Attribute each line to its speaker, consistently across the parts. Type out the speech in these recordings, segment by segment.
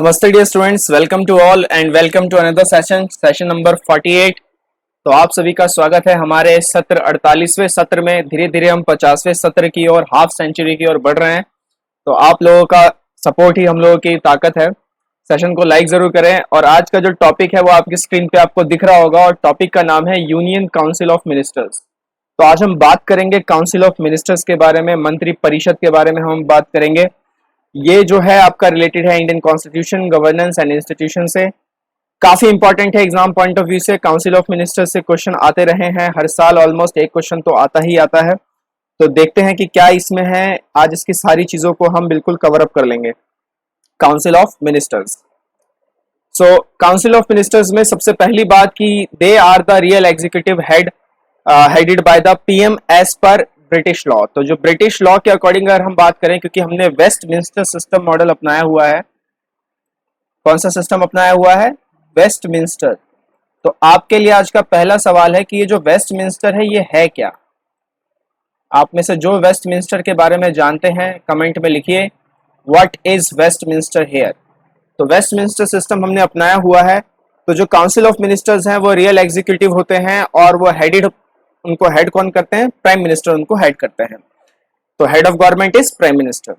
Speaker 1: नमस्ते dear students, welcome to all and welcome to another session number 48। तो आप सभी का स्वागत है हमारे सत्र 48वें सत्र में। धीरे धीरे हम 50वें सत्र की ओर, हाफ सेंचुरी की ओर बढ़ रहे हैं। तो आप लोगों का सपोर्ट ही हम लोगों की ताकत है। सेशन को लाइक जरूर करें। और आज का जो टॉपिक है वो आपकी स्क्रीन पे आपको दिख रहा होगा, और टॉपिक का नाम है यूनियन काउंसिल ऑफ मिनिस्टर्स। तो आज हम बात करेंगे काउंसिल ऑफ मिनिस्टर्स के बारे में, मंत्री परिषद के बारे में हम बात करेंगे। ये जो है आपका रिलेटेड है Indian constitution, governance and institution से। काफी इंपॉर्टेंट है एग्जाम पॉइंट ऑफ व्यू से। काउंसिल ऑफ मिनिस्टर्स से क्वेश्चन आते रहे हैं, हर साल ऑलमोस्ट एक क्वेश्चन तो आता ही आता है। तो देखते हैं कि क्या इसमें है। आज इसकी सारी चीजों को हम बिल्कुल कवर अप कर लेंगे। Council of ministers. So council of ministers में सबसे पहली बात की they are the real executive head headed by the PM as per British law. तो जो ब्रिटिश लॉ के अकॉर्डिंग अगर हम बात करें, क्योंकि हमने वेस्टमिंस्टर सिस्टम मॉडल अपनाया हुआ है। कौन सा सिस्टम अपनाया हुआ है? वेस्टमिंस्टर। तो आपके लिए आज का पहला सवाल है कि ये जो वेस्टमिंस्टर है ये है क्या? आप में से जो वेस्टमिंस्टर के बारे में जानते हैं कमेंट में लिखिए, व्हाट इज वेस्टमिंस्टर हियर। तो वेस्टमिंस्टर सिस्टम हमने अपनाया हुआ है। तो जो काउंसिल ऑफ मिनिस्टर्स हैं वो रियल एग्जीक्यूटिव होते हैं, और वो हेडेड, उनको हेड कौन करते हैं? प्राइम मिनिस्टर उनको हेड करते हैं। तो head of government is prime minister.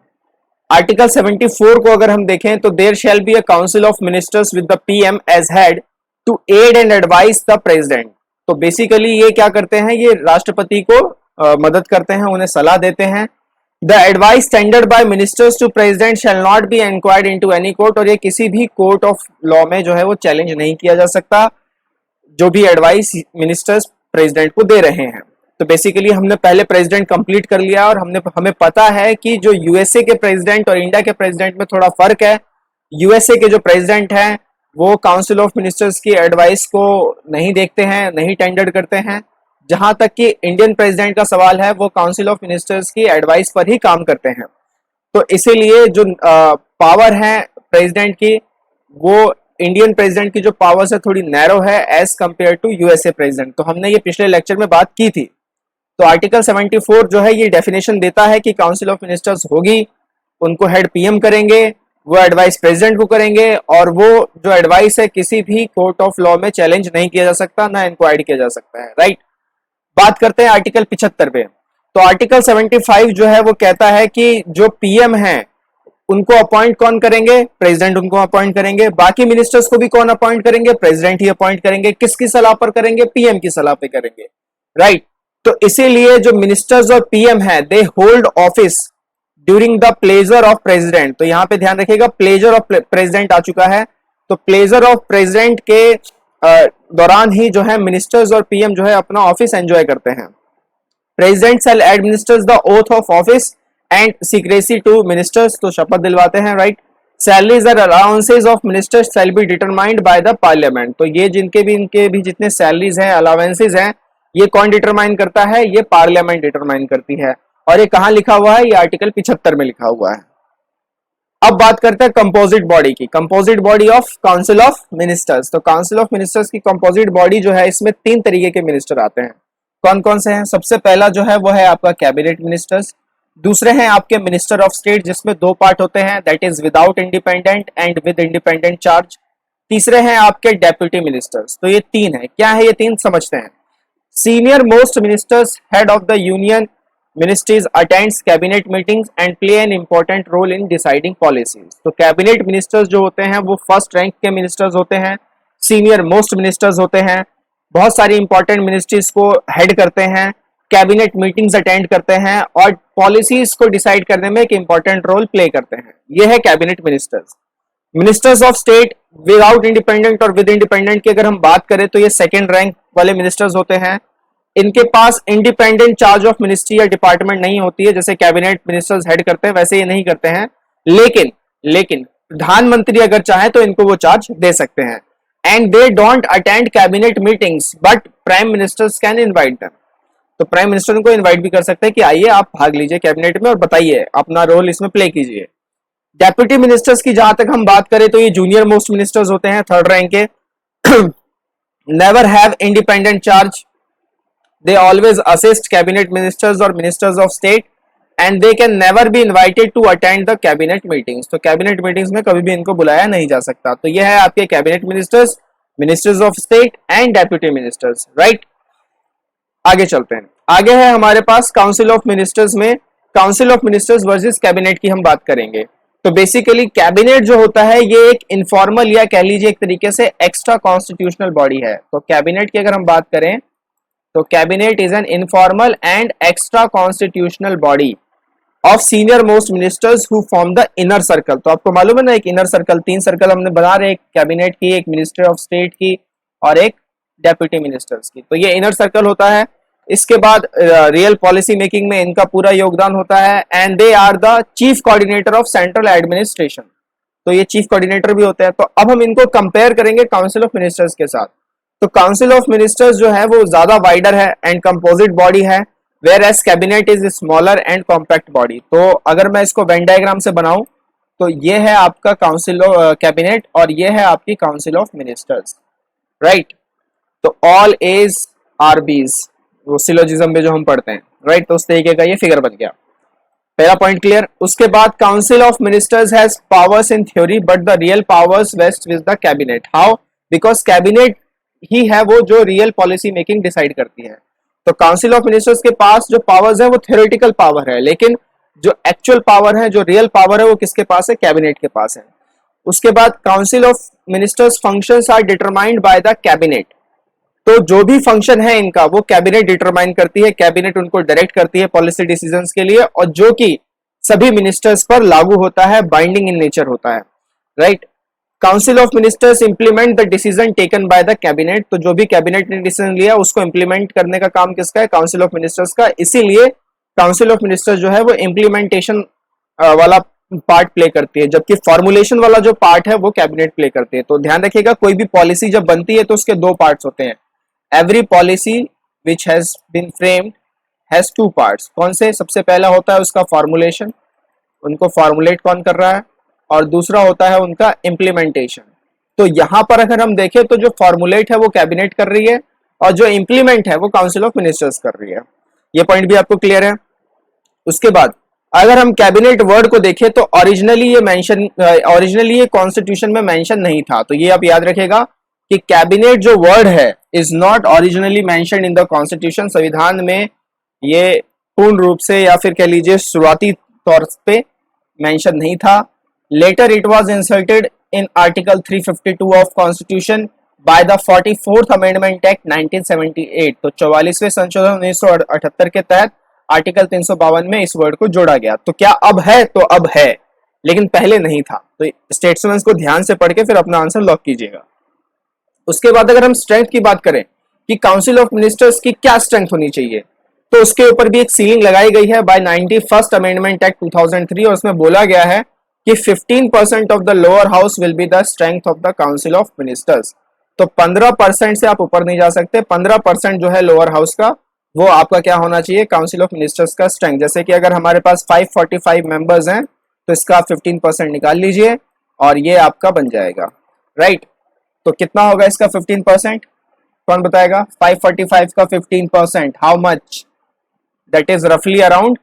Speaker 1: Article 74 को अगर हम देखें तो there shall be a council of ministers with the PM as head to aid and advise the president. तो बेसिकली ये क्या करते हैं? ये राष्ट्रपति को मदद करते हैं, उन्हें सलाह देते हैं। The advice tendered by ministers to president shall not be inquired into any court. और ये किसी भी कोर्ट ऑफ लॉ में जो है वो चैलेंज नहीं किया जा सकता, जो भी एडवाइस मिनिस्टर्स प्रेसिडेंट को दे रहे हैं। तो बेसिकली हमने पहले प्रेसिडेंट कंप्लीट कर लिया, और हमें पता है कि जो यूएसए के प्रेसिडेंट और इंडिया के प्रेसिडेंट में थोड़ा फर्क है। यूएसए के जो प्रेसिडेंट हैं वो काउंसिल ऑफ मिनिस्टर्स की एडवाइस को नहीं देखते हैं, नहीं टेंडर करते हैं। जहां तक कि इंडियन प्रेसिडेंट का सवाल है, वो काउंसिल ऑफ मिनिस्टर्स की एडवाइस पर ही काम करते हैं। तो इसीलिए जो पावर है प्रेसिडेंट की, वो इंडियन प्रेसिडेंट की जो पावर्स है थोड़ी नैरो है as compare to USA president. तो हमने ये पिछले लेक्चर में बात की थी। तो आर्टिकल 74 जो है ये डेफिनेशन देता है कि काउंसिल ऑफ मिनिस्टर्स होगी, उनको हेड पीएम करेंगे, वो एडवाइस प्रेसिडेंट को करेंगे, और वो जो एडवाइस है किसी भी कोर्ट ऑफ लॉ में चैलेंज नहीं किया जा सकता, ना इंक्वायरी किया जा सकता है। राइट। बात करते हैं आर्टिकल 75 पे। तो आर्टिकल 75 जो है वो कहता है कि जो पीएम है उनको अपॉइंट कौन करेंगे? प्रेसिडेंट उनको अपॉइंट करेंगे। बाकी मिनिस्टर्स को भी कौन अपॉइंट करेंगे? प्रेसिडेंट ही अपॉइंट करेंगे। किसकी सलाह पर करेंगे? पीएम की सलाह पे करेंगे। राइट। तो इसीलिए जो मिनिस्टर्स और पीएम है they hold office during the pleasure of president. तो यहां पे ध्यान रखिएगा, प्लेजर ऑफ प्रेसिडेंट आ चुका है। तो प्लेजर ऑफ प्रेसिडेंट के दौरान ही जो है मिनिस्टर्स और पीएम जो है अपना ऑफिस एंजॉय करते हैं। President shall administers the oath of office and secrecy to ministers. तो शपथ दिलवाते हैं। राइट। सैलरीज और allowances of ministers shall be determined by the parliament. तो ये इनके भी जितने सैलरीज हैं, अलाउंसेज हैं, ये कौन डिटरमाइन करता है? ये पार्लियामेंट डिटरमाइन करती है। और ये कहां लिखा हुआ है? ये आर्टिकल 75 में लिखा हुआ है। अब बात करते हैं कंपोजिट बॉडी की। Composite body of council of ministers. तो काउंसिल ऑफ मिनिस्टर्स की कंपोजिट बॉडी जो है, इसमें 3 तरीके के मिनिस्टर आते हैं। कौन कौन से हैं? सबसे पहला जो है वो है आपका कैबिनेट मिनिस्टर्स। दूसरे हैं आपके मिनिस्टर ऑफ स्टेट, जिसमें 2 पार्ट होते हैं, that is without independent and with independent charge. तीसरे हैं आपके डेप्यूटी मिनिस्टर्स। तो ये 3 है। क्या है ये 3? समझते हैं। Senior most ministers head of the union ministries attends cabinet meetings and play an important role in deciding policies. तो कैबिनेट मिनिस्टर्स जो होते हैं वो फर्स्ट रैंक के मिनिस्टर्स होते हैं, सीनियर मोस्ट मिनिस्टर्स होते हैं, बहुत सारी इंपॉर्टेंट मिनिस्ट्रीज को हेड करते हैं, कैबिनेट मीटिंग्स अटेंड करते हैं, और पॉलिसीज को डिसाइड करने में एक इंपॉर्टेंट रोल प्ले करते हैं। ये है cabinet ministers. Ministers of state without independent और विद इंडिपेंडेंट की अगर हम बात करें तो ये सेकंड रैंक वाले मिनिस्टर्स होते हैं। इनके पास इंडिपेंडेंट चार्ज ऑफ मिनिस्ट्री या डिपार्टमेंट नहीं होती है, जैसे कैबिनेट मिनिस्टर्स हेड करते हैं वैसे ये नहीं करते हैं। लेकिन प्रधानमंत्री अगर चाहे तो इनको वो चार्ज दे सकते हैं। And they don't attend cabinet meetings but prime ministers can invite them. तो प्राइम मिनिस्टर उनको इनवाइट भी कर सकते हैं कि आइए आप भाग लीजिए कैबिनेट में और बताइए, अपना रोल इसमें प्ले कीजिए। डेप्यूटी मिनिस्टर्स की जहां तक हम बात करें तो ये जूनियर मोस्ट मिनिस्टर्स होते हैं, थर्ड रैंक के। Never have independent charge, they always assist cabinet ministers or ministers of state and they can never be invited to attend the cabinet meetings. तो कैबिनेट मीटिंग्स में कभी भी इनको बुलाया नहीं जा सकता। तो ये है आपके cabinet ministers, ministers of state and deputy ministers, right. आगे चलते हैं। आगे है हमारे पास काउंसिल ऑफ मिनिस्टर्स में council of ministers versus cabinet की हम बात करेंगे। तो बेसिकली कैबिनेट जो होता है ये एक इनफॉर्मल या कह लीजिए एक तरीके से एक्स्ट्रा कॉन्स्टिट्यूशनल बॉडी है। तो कैबिनेट की अगर हम बात करें तो cabinet is an informal and extra constitutional body of senior most ministers who form the inner circle. तो आपको मालूम है ना, एक इनर सर्कल, 3 सर्कल हमने बना रहे, एक कैबिनेट की, एक मिनिस्टर ऑफ स्टेट की और एक डेप्यूटी मिनिस्टर्स की। तो ये इनर सर्कल होता है। इसके बाद रियल पॉलिसी मेकिंग में इनका पूरा योगदान होता है and they are the chief coordinator of central administration. तो ये चीफ कोऑर्डिनेटर भी होते हैं। तो अब हम इनको कंपेयर करेंगे काउंसिल ऑफ मिनिस्टर्स के साथ। तो काउंसिल ऑफ मिनिस्टर्स जो है वो ज्यादा वाइडर है एंड कंपोजिट बॉडी है, whereas cabinet is smaller and compact body. तो अगर मैं इसको वेन डायग्राम से बनाऊं तो ये है आपका काउंसिल ऑफ कैबिनेट और ये है आपकी काउंसिल ऑफ मिनिस्टर्स, राइट। तो ऑल एज आर बीज, वो सिलोजिज्म में जो हम पढ़ते हैं, राइट। तो उस तरीके का ये फिगर बन गया। पहला पॉइंट क्लियर। उसके बाद council of ministers has powers in theory but the real powers vest with the cabinet. How? Because cabinet ही है वो जो रियल पॉलिसी मेकिंग डिसाइड करती है। तो काउंसिल ऑफ मिनिस्टर्स के पास जो पावर्स है वो थ्योरेटिकल पावर है, लेकिन जो एक्चुअल पावर है, जो रियल पावर है, वो किसके पास है? कैबिनेट के पास है। उसके बाद council of ministers functions are determined by the cabinet. तो जो भी फंक्शन है इनका वो कैबिनेट डिटरमाइन करती है, कैबिनेट उनको डायरेक्ट करती है पॉलिसी डिसीजंस के लिए, और जो कि सभी मिनिस्टर्स पर लागू होता है, बाइंडिंग इन नेचर होता है, right. Council of ministers implement the decision taken by the cabinet. तो जो भी कैबिनेट ने डिसीजन लिया उसको इंप्लीमेंट करने का काम किसका है? काउंसिल ऑफ मिनिस्टर्स का। इसीलिए काउंसिल ऑफ मिनिस्टर्स जो है वो इंप्लीमेंटेशन वाला पार्ट प्ले करती है, जबकि फॉर्मुलेशन वाला जो पार्ट है वो कैबिनेट प्ले करती है। तो ध्यान रखिएगा, कोई भी पॉलिसी जब बनती है तो उसके 2 पार्ट्स होते हैं। Every policy which has been framed has 2 parts. कौन से? सबसे पहला होता है उसका फॉर्मुलेशन, उनको फॉर्मुलेट कौन कर रहा है, और दूसरा होता है उनका इम्प्लीमेंटेशन। तो यहां पर अगर हम देखें तो जो फॉर्मुलेट है वो कैबिनेट कर रही है और जो इम्प्लीमेंट है वो काउंसिल ऑफ मिनिस्टर्स कर रही है। ये पॉइंट भी आपको क्लियर है। उसके बाद अगर हम कैबिनेट वर्ड को देखें तो ओरिजिनली ये कॉन्स्टिट्यूशन में मेंशन नहीं था। तो ये आप याद रखिएगा कि कैबिनेट जो वर्ड है is not originally mentioned in the constitution. संविधान में ये पूर्ण रूप से या फिर कह लीजिए शुरुआती तौर पे मेंशन नहीं था। Later it was inserted in Article 352 of Constitution by the 44th Amendment Act 1978। तो 44वें संशोधन 1978 के तहत आर्टिकल 352 में इस वर्ड को जोड़ा गया। तो क्या अब है? तो अब है, लेकिन पहले नहीं था। तो स्टेट्समैन को ध्यान से पढ़ के फिर अपना आंसर लॉक कीजिएगा। उसके बाद अगर हम स्ट्रेंथ की बात करें कि काउंसिल ऑफ मिनिस्टर्स की क्या स्ट्रेंथ होनी चाहिए, तो उसके ऊपर भी एक सीलिंग लगाई गई है बाय 91st अमेंडमेंट एक्ट 2003 और उसमें बोला गया है कि 15% of the lower house will be the strength of the council of ministers. तो 15% से आप ऊपर नहीं जा सकते। 15% जो है लोअर हाउस का, वो आपका क्या होना चाहिए? काउंसिल ऑफ मिनिस्टर्स का स्ट्रेंथ। जैसे कि अगर हमारे पास 545 मेंबर्स हैं तो इसका 15% निकाल लीजिए और ये आपका बन जाएगा, राइट। तो कितना होगा इसका 15%? कौन बताएगा? 545 का 15%, हाउ मच? दैट इज रफली अराउंड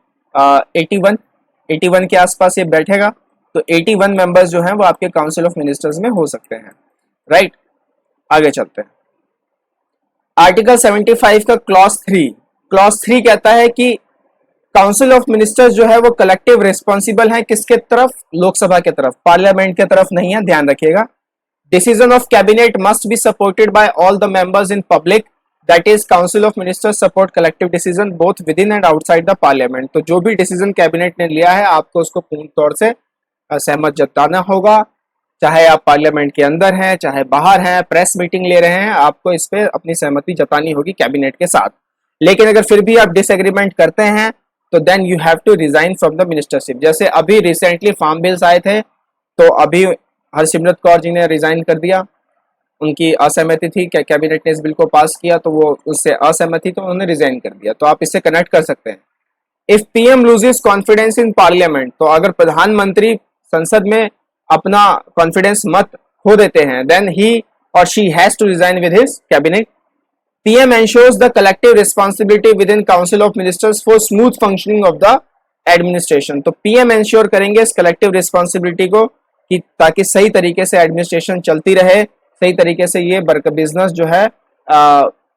Speaker 1: 81 के आसपास ये बैठेगा। तो 81 मेंबर्स जो हैं वो आपके काउंसिल ऑफ मिनिस्टर्स में हो सकते हैं, राइट। आगे चलते हैं। आर्टिकल 75 का क्लॉज 3 कहता है कि काउंसिल ऑफ मिनिस्टर्स जो है वो कलेक्टिव रिस्पॉन्सिबल है किसके तरफ? लोकसभा के तरफ, पार्लियामेंट के तरफ नहीं है, ध्यान रखिएगा। Decision of cabinet must be supported by all the members in public, that is council of ministers support collective decision both with in and outside the parliament. तो जो भी डिसीजन कैबिनेट ने लिया है आपको उसको पूर्ण तौर से सहमत जताना होगा, चाहे आप पार्लियामेंट के अंदर हैं चाहे बाहर हैं, प्रेस मीटिंग ले रहे हैं, आपको इस पे अपनी सहमति जतानी होगी कैबिनेट के साथ। लेकिन अगर फिर भी आप डिसएग्रीमेंट करते हैं तो then you have to resign from the ministership. जैसे अभी रिसेंटली फार्म बिल्स आए थे तो अभी हरसिमरत कौर जी ने रिजाइन कर दिया, उनकी असहमति थी, क्या कैबिनेट ने इस बिल को पास किया तो वो उससे असहमत थी तो उन्होंने रिजाइन कर दिया। तो आप इससे कनेक्ट कर सकते हैं। If PM loses confidence in parliament, तो अगर प्रधानमंत्री संसद में अपना कॉन्फिडेंस मत खो देते हैं देन ही और she has to resign with his cabinet. PM ensures the collective responsibility within council of ministers for smooth functioning of the administration. तो पीएम इंश्योर करेंगे इस कलेक्टिव रिस्पॉन्सिबिलिटी को कि ताकि सही तरीके से एडमिनिस्ट्रेशन चलती रहे, सही तरीके से ये बिजनेस जो है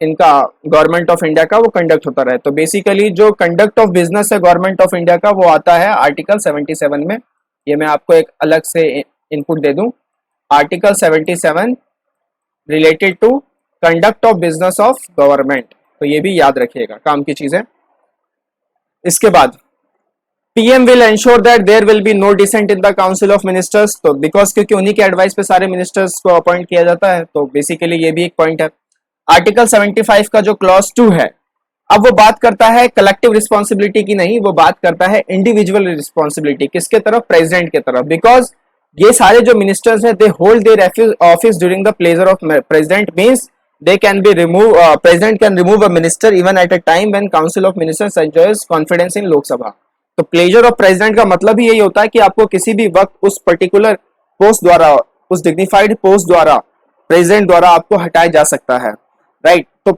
Speaker 1: इनका गवर्नमेंट ऑफ इंडिया का वो कंडक्ट होता रहे। तो बेसिकली जो कंडक्ट ऑफ बिजनेस है गवर्नमेंट ऑफ इंडिया का वो आता है आर्टिकल 77 में। ये मैं आपको एक अलग से इनपुट दे दूं, article 77 related to conduct of business of government. तो ये भी याद रखिएगा, काम की चीजें। इसके बाद PM will ensure that there will be no dissent in the council of ministers. तो बिकॉज क्योंकि उन्हीं के एडवाइस पे सारे मिनिस्टर्स को अपॉइंट किया जाता है, तो बेसिकली ये भी एक पॉइंट है। आर्टिकल 75 का जो क्लॉज 2 है, अब वो बात करता है कलेक्टिव रिस्पॉन्सिबिलिटी की नहीं, वो बात करता है इंडिविजुअल रिस्पॉन्सिबिलिटी। किसके तरफ? प्रेसिडेंट के तरफ। बिकॉज ये सारे जो मिनिस्टर्स हैं they hold their office during the pleasure of president, means they can be remove president can remove a minister even at a time when council of ministers enjoys confidence in lok sabha। तो pleasure of president का मतलब ही यही होता है कि आपको किसी भी वक्त उस पर्टिकुलर पोस्ट द्वारा, उस डिग्निफाइड पोस्ट द्वारा, प्रेसिडेंट द्वारा आपको हटाया जा सकता है, राइट। तो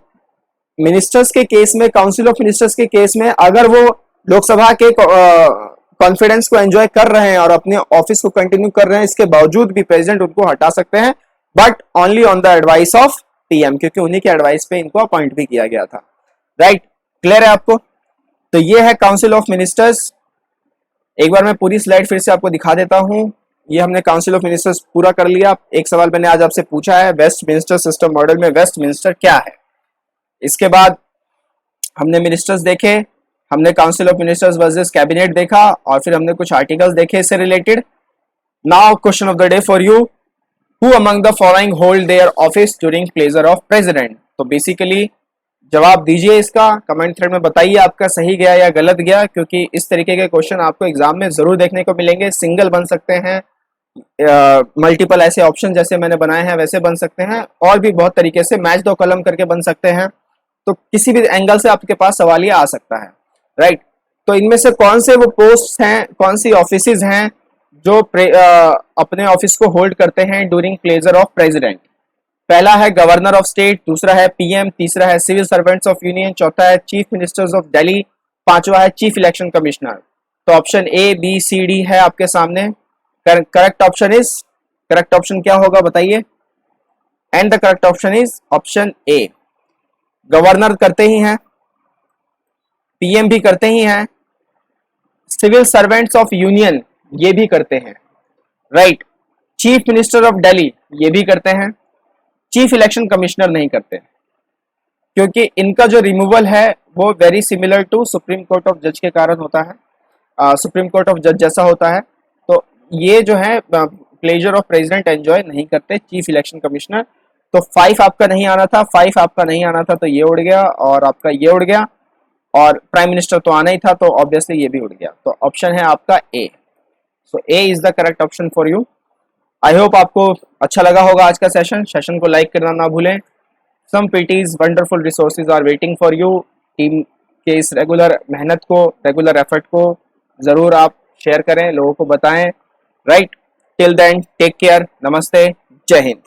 Speaker 1: मिनिस्टर्स के केस में, काउंसिल ऑफ मिनिस्टर्स के केस में, अगर वो लोकसभा के कॉन्फिडेंस को एंजॉय कर रहे हैं और अपने ऑफिस को कंटिन्यू कर रहे हैं, इसके बावजूद भी प्रेसिडेंट उनको हटा सकते हैं, but only on the advice of PM, क्योंकि उन्हीं के एडवाइस पे इनको अपॉइंट भी किया गया था, राइट। क्लियर है आपको? तो ये है काउंसिल ऑफ मिनिस्टर्स। एक बार मैं पूरी स्लाइड फिर से आपको दिखा देता हूं। ये हमने काउंसिल ऑफ मिनिस्टर्स पूरा कर लिया। एक सवाल मैंने आज आपसे पूछा है, वेस्ट मिनिस्टर सिस्टम मॉडल में वेस्ट मिनिस्टर क्या है। इसके बाद हमने मिनिस्टर्स देखे, हमने council of ministers versus cabinet देखा, और फिर हमने कुछ आर्टिकल्स देखे इससे related. Now question of the day for you, Who among the following hold their office during pleasure of president? तो बेसिकली जवाब दीजिए इसका, कमेंट थ्रेड में बताइए आपका सही गया या गलत गया, क्योंकि इस तरीके के क्वेश्चन आपको एग्जाम में जरूर देखने को मिलेंगे। सिंगल बन सकते हैं, मल्टीपल ऐसे ऑप्शन जैसे मैंने बनाए हैं वैसे बन सकते हैं, और भी बहुत तरीके से मैच दो कॉलम करके बन सकते हैं। तो किसी भी एंगल से आपके पास सवाल ये आ सकता है, राइट। तो इनमें से कौन से वो पोस्ट हैं, कौन सी ऑफिसेज हैं जो अपने ऑफिस को होल्ड करते हैं ड्यूरिंग प्लेजर ऑफ प्रेसिडेंट? पहला है गवर्नर ऑफ स्टेट, दूसरा है पीएम, तीसरा है सिविल सर्वेंट्स ऑफ यूनियन, चौथा है चीफ मिनिस्टर्स ऑफ दिल्ली, पांचवा है चीफ इलेक्शन कमिश्नर। तो option A B C D है आपके सामने। करेक्ट ऑप्शन क्या होगा बताइए? And the correct option is option A. Governor करते ही हैं, पीएम भी करते ही हैं, सिविल सर्वेंट्स ऑफ यूनियन ये भी करते हैं, right. Chief minister of Delhi ये भी करते हैं, चीफ इलेक्शन कमिश्नर नहीं करते, क्योंकि इनका जो रिमूवल है वो very similar to supreme court of जज के कारण होता है, सुप्रीम कोर्ट ऑफ जज जैसा होता है। तो ये जो है प्लेजर ऑफ प्रेसिडेंट एंजॉय नहीं करते चीफ इलेक्शन कमिश्नर। तो 5 आपका नहीं आना था, 5 आपका नहीं आना था, तो ये उड़ गया और आपका ये उड़ गया, और प्राइम मिनिस्टर तो आना ही था, तो ऑब्वियसली ये भी उड़ गया। तो ऑप्शन है आपका A. So A is the correct option for you. I hope आपको अच्छा लगा होगा आज का सेशन को लाइक करना ना भूलें। Some pities wonderful resources are waiting for you. Team के इस रेगुलर मेहनत को, रेगुलर एफर्ट को जरूर आप शेयर करें, लोगों को बताएं, right. Till then take care, नमस्ते, जय हिंद।